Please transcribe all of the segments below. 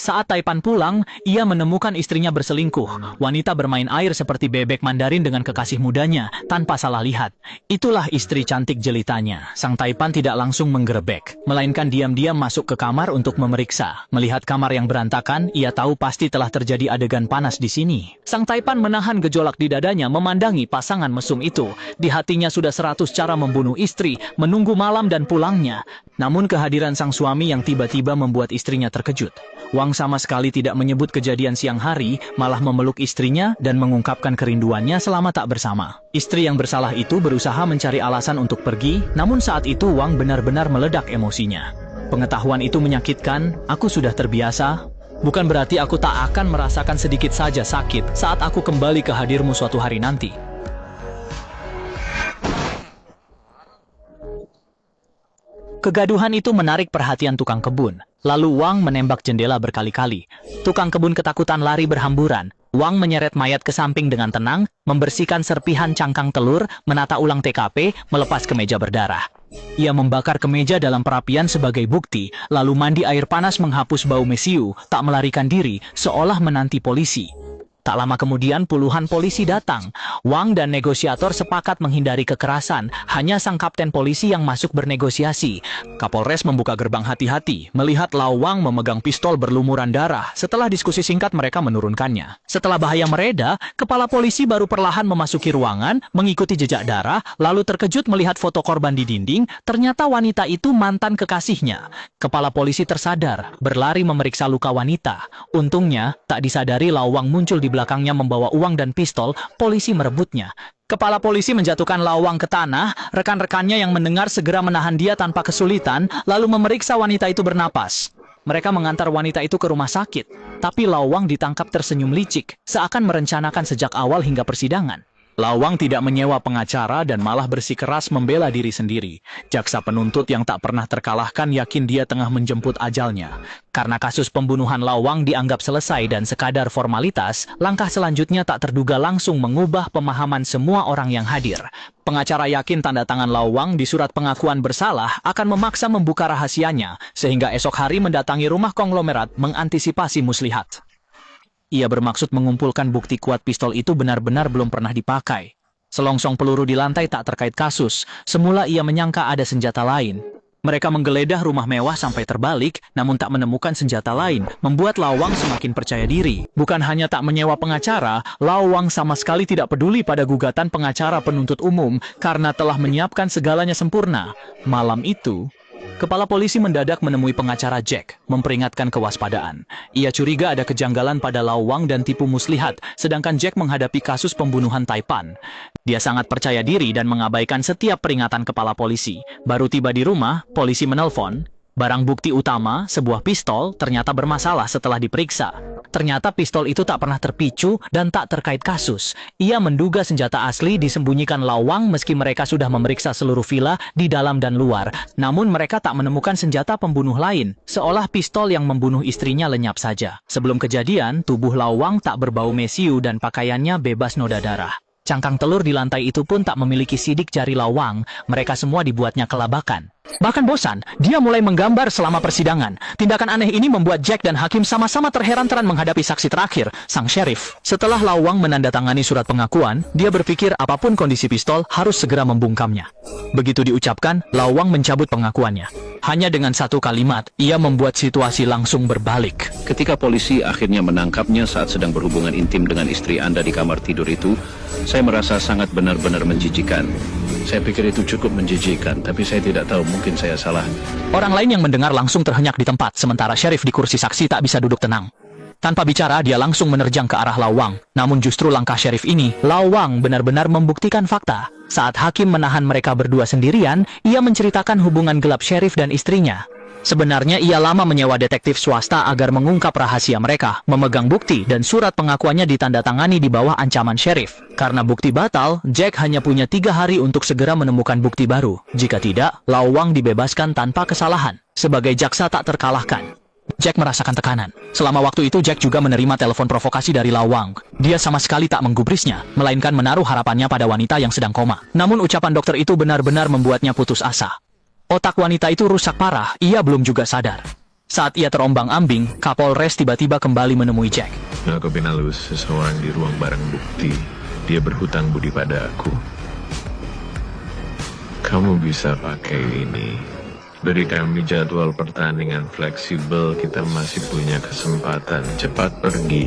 Saat Taipan pulang, ia menemukan istrinya berselingkuh. Wanita bermain air seperti bebek Mandarin dengan kekasih mudanya, tanpa salah lihat. Itulah istri cantik jelitanya. Sang Taipan tidak langsung menggerebek, melainkan diam-diam masuk ke kamar untuk memeriksa. Melihat kamar yang berantakan, ia tahu pasti telah terjadi adegan panas di sini. Sang Taipan menahan gejolak di dadanya memandangi pasangan mesum itu. Di hatinya sudah 100 cara membunuh istri, menunggu malam dan pulangnya. Namun kehadiran sang suami yang tiba-tiba membuat istrinya terkejut. Wang sama sekali tidak menyebut kejadian siang hari, malah memeluk istrinya dan mengungkapkan kerinduannya selama tak bersama. Istri yang bersalah itu berusaha mencari alasan untuk pergi, namun saat itu Wang benar-benar meledak emosinya. Pengetahuan itu menyakitkan, aku sudah terbiasa. Bukan berarti aku tak akan merasakan sedikit saja sakit saat aku kembali ke hadirmu suatu hari nanti. Kegaduhan itu menarik perhatian tukang kebun. Lalu Wang menembak jendela berkali-kali. Tukang kebun ketakutan lari berhamburan. Wang menyeret mayat ke samping dengan tenang, membersihkan serpihan cangkang telur, menata ulang TKP, melepas kemeja berdarah. Ia membakar kemeja dalam perapian sebagai bukti, lalu mandi air panas menghapus bau mesiu, tak melarikan diri, seolah menanti polisi. Tak lama kemudian puluhan polisi datang. Wang dan negosiator sepakat menghindari kekerasan. Hanya sang kapten polisi yang masuk bernegosiasi. Kapolres membuka gerbang hati-hati, melihat Lao Wang memegang pistol berlumuran darah. Setelah diskusi singkat mereka menurunkannya. Setelah bahaya mereda, kepala polisi baru perlahan memasuki ruangan, mengikuti jejak darah, lalu terkejut melihat foto korban di dinding. Ternyata wanita itu mantan kekasihnya. Kepala polisi tersadar, berlari memeriksa luka wanita. Untungnya, tak disadari Lao Wang muncul di belakangnya membawa uang dan pistol. Polisi merebutnya. Kepala polisi menjatuhkan Lao Wang ke tanah. Rekan-rekannya yang mendengar segera menahan dia tanpa kesulitan, lalu memeriksa wanita itu bernapas. Mereka mengantar wanita itu ke rumah sakit. Tapi Lao Wang ditangkap tersenyum licik, seakan merencanakan sejak awal hingga persidangan. Lao Wang tidak menyewa pengacara dan malah bersikeras membela diri sendiri. Jaksa penuntut yang tak pernah terkalahkan yakin dia tengah menjemput ajalnya. Karena kasus pembunuhan Lao Wang dianggap selesai dan sekadar formalitas, langkah selanjutnya tak terduga langsung mengubah pemahaman semua orang yang hadir. Pengacara yakin tanda tangan Lao Wang di surat pengakuan bersalah akan memaksa membuka rahasianya, sehingga esok hari mendatangi rumah konglomerat mengantisipasi muslihat. Ia bermaksud mengumpulkan bukti kuat pistol itu benar-benar belum pernah dipakai. Selongsong peluru di lantai tak terkait kasus. Semula ia menyangka ada senjata lain. Mereka menggeledah rumah mewah sampai terbalik, namun tak menemukan senjata lain, membuat Lao Wang semakin percaya diri. Bukan hanya tak menyewa pengacara, Lao Wang sama sekali tidak peduli pada gugatan pengacara penuntut umum karena telah menyiapkan segalanya sempurna. Malam itu, kepala polisi mendadak menemui pengacara Jack, memperingatkan kewaspadaan. Ia curiga ada kejanggalan pada Lao Wang dan tipu muslihat, sedangkan Jack menghadapi kasus pembunuhan Taipan. Dia sangat percaya diri dan mengabaikan setiap peringatan kepala polisi. Baru tiba di rumah, polisi menelpon. Barang bukti utama, sebuah pistol, ternyata bermasalah setelah diperiksa. Ternyata pistol itu tak pernah terpicu dan tak terkait kasus. Ia menduga senjata asli disembunyikan Lao Wang meski mereka sudah memeriksa seluruh villa di dalam dan luar. Namun mereka tak menemukan senjata pembunuh lain, seolah pistol yang membunuh istrinya lenyap saja. Sebelum kejadian, tubuh Lao Wang tak berbau mesiu dan pakaiannya bebas noda darah. Cangkang telur di lantai itu pun tak memiliki sidik jari Lao Wang. Mereka semua dibuatnya kelabakan. Bahkan bosan, dia mulai menggambar selama persidangan. Tindakan aneh ini membuat Jack dan Hakim sama-sama terheran-heran menghadapi saksi terakhir, sang sheriff. Setelah Lao Wang menandatangani surat pengakuan, dia berpikir apapun kondisi pistol harus segera membungkamnya. Begitu diucapkan, Lao Wang mencabut pengakuannya. Hanya dengan satu kalimat, ia membuat situasi langsung berbalik. Ketika polisi akhirnya menangkapnya saat sedang berhubungan intim dengan istri Anda di kamar tidur itu, saya merasa sangat benar-benar menjijikan. Saya pikir itu cukup menjijikan, tapi saya tidak tahu, mungkin saya salah. Orang lain yang mendengar langsung terhenyak di tempat, sementara sheriff di kursi saksi tak bisa duduk tenang. Tanpa bicara, dia langsung menerjang ke arah Lao Wang. Namun justru langkah sheriff ini, Lao Wang benar-benar membuktikan fakta. Saat hakim menahan mereka berdua sendirian, ia menceritakan hubungan gelap sheriff dan istrinya. Sebenarnya ia lama menyewa detektif swasta agar mengungkap rahasia mereka, memegang bukti dan surat pengakuannya ditandatangani di bawah ancaman sheriff. Karena bukti batal, Jack hanya punya 3 hari untuk segera menemukan bukti baru. Jika tidak, Lao Wang dibebaskan tanpa kesalahan. Sebagai jaksa tak terkalahkan, Jack merasakan tekanan. Selama waktu itu Jack juga menerima telepon provokasi dari Lao Wang. Dia sama sekali tak menggubrisnya, melainkan menaruh harapannya pada wanita yang sedang koma. Namun ucapan dokter itu benar-benar membuatnya putus asa. Otak wanita itu rusak parah, ia belum juga sadar. Saat ia terombang-ambing, Kapolres tiba-tiba kembali menemui Jack. Aku pinalus seseorang di ruang barang bukti. Dia berhutang budi pada aku. Kamu bisa pakai ini. Beri kami jadwal pertandingan fleksibel. Kita masih punya kesempatan. Cepat pergi.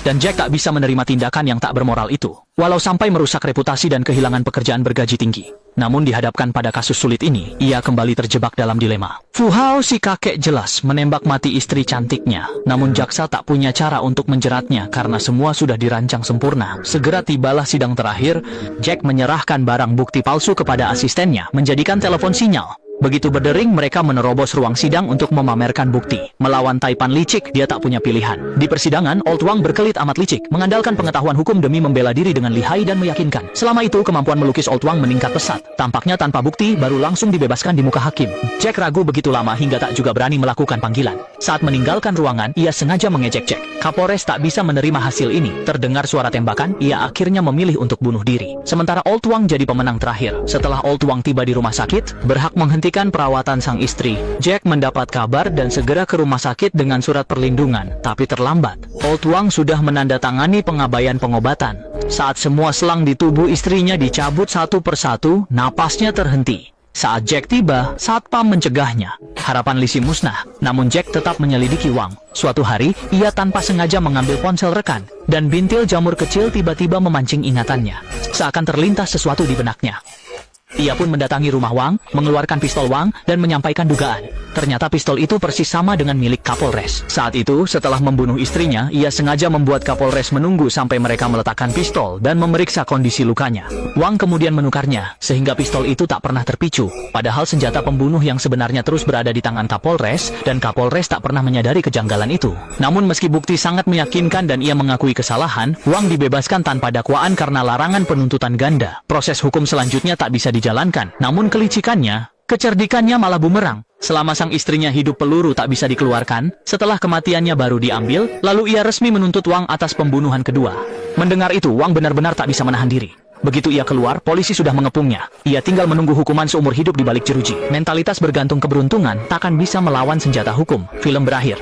Dan Jack tak bisa menerima tindakan yang tak bermoral itu, walau sampai merusak reputasi dan kehilangan pekerjaan bergaji tinggi. Namun dihadapkan pada kasus sulit ini, ia kembali terjebak dalam dilema. Fu Hao si kakek jelas menembak mati istri cantiknya, namun jaksa tak punya cara untuk menjeratnya karena semua sudah dirancang sempurna. Segera tibalah sidang terakhir, Jack menyerahkan barang bukti palsu kepada asistennya, menjadikan telepon sinyal. Begitu berdering, mereka menerobos ruang sidang untuk memamerkan bukti. Melawan Taipan licik, dia tak punya pilihan. Di persidangan, Old Wang berkelit amat licik, mengandalkan pengetahuan hukum demi membela diri dengan lihai dan meyakinkan. Selama itu, kemampuan melukis Old Wang meningkat pesat. Tampaknya tanpa bukti, baru langsung dibebaskan di muka hakim. Jack ragu begitu lama hingga tak juga berani melakukan panggilan. Saat meninggalkan ruangan, ia sengaja mengejek Jack. Kapolres tak bisa menerima hasil ini. Terdengar suara tembakan, ia akhirnya memilih untuk bunuh diri. Sementara Old Wang jadi pemenang terakhir. Setelah Old Wang tiba di rumah sakit, berhak menghentikan perawatan sang istri, Jack mendapat kabar dan segera ke rumah sakit dengan surat perlindungan, tapi terlambat. Old Wang sudah menandatangani pengabaian pengobatan. Saat semua selang di tubuh istrinya dicabut satu persatu, napasnya terhenti. Saat Jack tiba, satpam mencegahnya. Harapan Lisi musnah, namun Jack tetap menyelidiki Wang. Suatu hari, ia tanpa sengaja mengambil ponsel rekan, dan bintil jamur kecil tiba-tiba memancing ingatannya. Seakan terlintas sesuatu di benaknya. Ia pun mendatangi rumah Wang, mengeluarkan pistol Wang, dan menyampaikan dugaan. Ternyata pistol itu persis sama dengan milik Kapolres. Saat itu, setelah membunuh istrinya, ia sengaja membuat Kapolres menunggu sampai mereka meletakkan pistol dan memeriksa kondisi lukanya. Wang kemudian menukarnya, sehingga pistol itu tak pernah terpicu. Padahal senjata pembunuh yang sebenarnya terus berada di tangan Kapolres, dan Kapolres tak pernah menyadari kejanggalan itu. Namun meski bukti sangat meyakinkan dan ia mengakui kesalahan, Wang dibebaskan tanpa dakwaan karena larangan penuntutan ganda. Proses hukum selanjutnya tak bisa dijalankan, namun kelicikannya, kecerdikannya malah bumerang. Selama sang istrinya hidup peluru tak bisa dikeluarkan, setelah kematiannya baru diambil, lalu ia resmi menuntut Wang atas pembunuhan kedua. Mendengar itu, Wang benar-benar tak bisa menahan diri. Begitu ia keluar, polisi sudah mengepungnya. Ia tinggal menunggu hukuman seumur hidup di balik jeruji. Mentalitas bergantung keberuntungan takkan bisa melawan senjata hukum. Film berakhir.